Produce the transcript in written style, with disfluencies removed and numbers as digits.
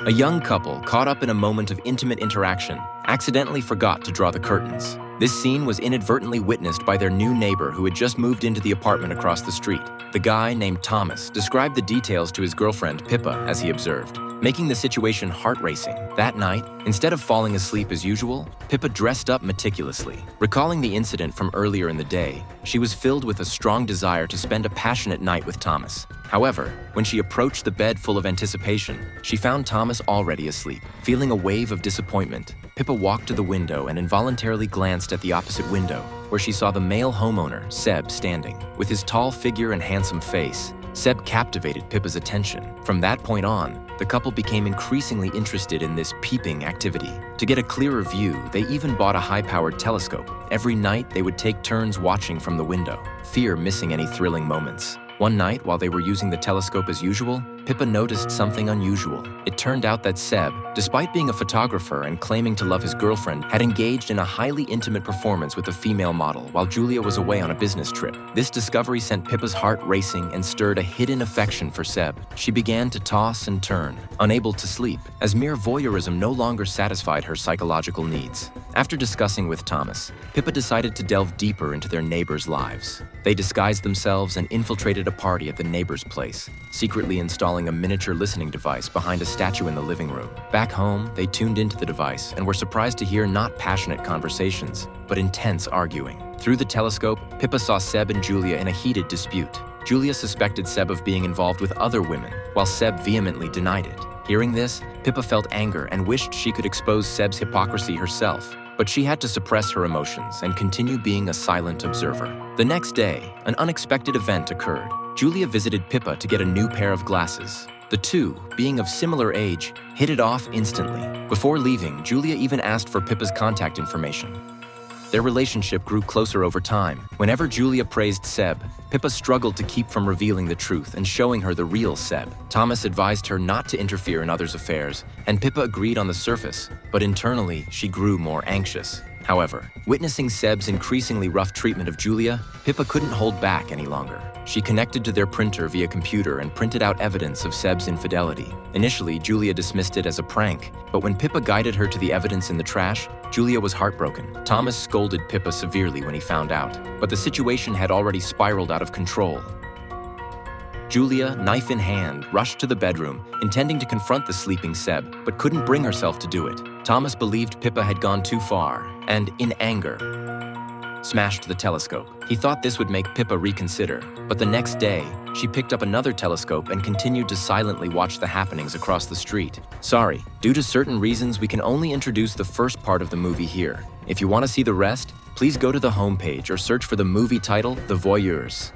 A young couple, caught up in a moment of intimate interaction, accidentally forgot to draw the curtains. This scene was inadvertently witnessed by their new neighbor who had just moved into the apartment across the street. The guy, named Thomas, described the details to his girlfriend, Pippa, as he observed, making the situation heart-racing. That night, instead of falling asleep as usual, Pippa dressed up meticulously. Recalling the incident from earlier in the day, she was filled with a strong desire to spend a passionate night with Thomas. However, when she approached the bed full of anticipation, she found Thomas already asleep. Feeling a wave of disappointment, Pippa walked to the window and involuntarily glanced at the opposite window, where she saw the male homeowner, Seb, standing. With his tall figure and handsome face, Seb captivated Pippa's attention. From that point on, the couple became increasingly interested in this peeping activity. To get a clearer view, they even bought a high-powered telescope. Every night, they would take turns watching from the window, fear missing any thrilling moments. One night, while they were using the telescope as usual, Pippa noticed something unusual. It turned out that Seb, despite being a photographer and claiming to love his girlfriend, had engaged in a highly intimate performance with a female model while Julia was away on a business trip. This discovery sent Pippa's heart racing and stirred a hidden affection for Seb. She began to toss and turn, unable to sleep, as mere voyeurism no longer satisfied her psychological needs. After discussing with Thomas, Pippa decided to delve deeper into their neighbors' lives. They disguised themselves and infiltrated a party at the neighbor's place, secretly installing a miniature listening device behind a statue in the living room. Back home, they tuned into the device and were surprised to hear not passionate conversations, but intense arguing. Through the telescope, Pippa saw Seb and Julia in a heated dispute. Julia suspected Seb of being involved with other women, while Seb vehemently denied it. Hearing this, Pippa felt anger and wished she could expose Seb's hypocrisy herself. But she had to suppress her emotions and continue being a silent observer. The next day, an unexpected event occurred. Julia visited Pippa to get a new pair of glasses. The two, being of similar age, hit it off instantly. Before leaving, Julia even asked for Pippa's contact information. Their relationship grew closer over time. Whenever Julia praised Seb, Pippa struggled to keep from revealing the truth and showing her the real Seb. Thomas advised her not to interfere in others' affairs, and Pippa agreed on the surface, but internally, she grew more anxious. However, witnessing Seb's increasingly rough treatment of Julia, Pippa couldn't hold back any longer. She connected to their printer via computer and printed out evidence of Seb's infidelity. Initially, Julia dismissed it as a prank, but when Pippa guided her to the evidence in the trash, Julia was heartbroken. Thomas scolded Pippa severely when he found out, but the situation had already spiraled out of control. Julia, knife in hand, rushed to the bedroom, intending to confront the sleeping Seb, but couldn't bring herself to do it. Thomas believed Pippa had gone too far, and, in anger, smashed the telescope. He thought this would make Pippa reconsider, but the next day, she picked up another telescope and continued to silently watch the happenings across the street. Sorry, due to certain reasons, we can only introduce the first part of the movie here. If you want to see the rest, please go to the homepage or search for the movie title, The Voyeurs.